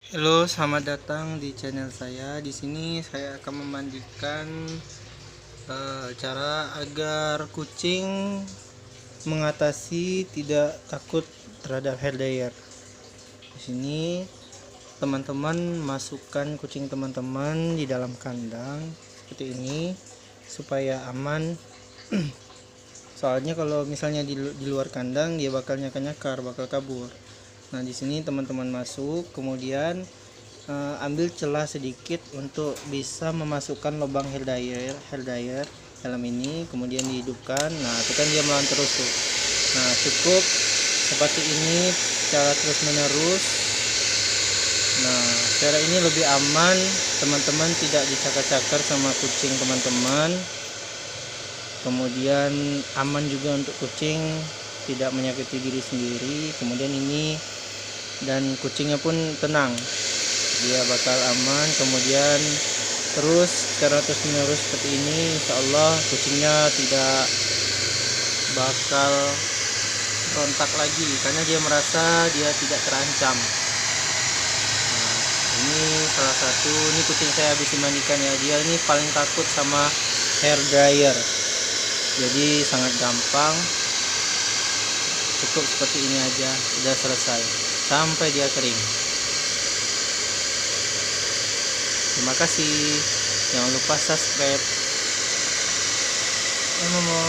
Halo, selamat datang di channel saya. Di sini saya akan memandikan cara agar kucing mengatasi tidak takut terhadap hair dryer. Di sini teman-teman masukkan kucing teman-teman di dalam kandang seperti ini supaya aman. Soalnya kalau misalnya di luar kandang dia bakal nyakar-nyakar, bakal kabur. Nah, di sini teman-teman masuk, kemudian ambil celah sedikit untuk bisa memasukkan lubang hair dryer dalam ini, kemudian dihidupkan. Nah, itu kan dia melawan terus tuh. Nah, cukup seperti ini cara terus menerus. Nah, cara ini lebih aman, teman-teman tidak dicakar-cakar sama kucing teman-teman. Kemudian aman juga untuk kucing, tidak menyakiti diri sendiri. Kemudian ini, dan kucingnya pun tenang, dia bakal aman. Kemudian terus secara terus menerus seperti ini, insya Allah kucingnya tidak bakal rontak lagi karena dia merasa dia tidak terancam. Nah, ini salah satu, ini kucing saya habis dimandikan ya, dia ini paling takut sama hair dryer, jadi sangat gampang. Cukup seperti ini aja, udah selesai sampai dia kering. Terima kasih, jangan lupa subscribe. Momo.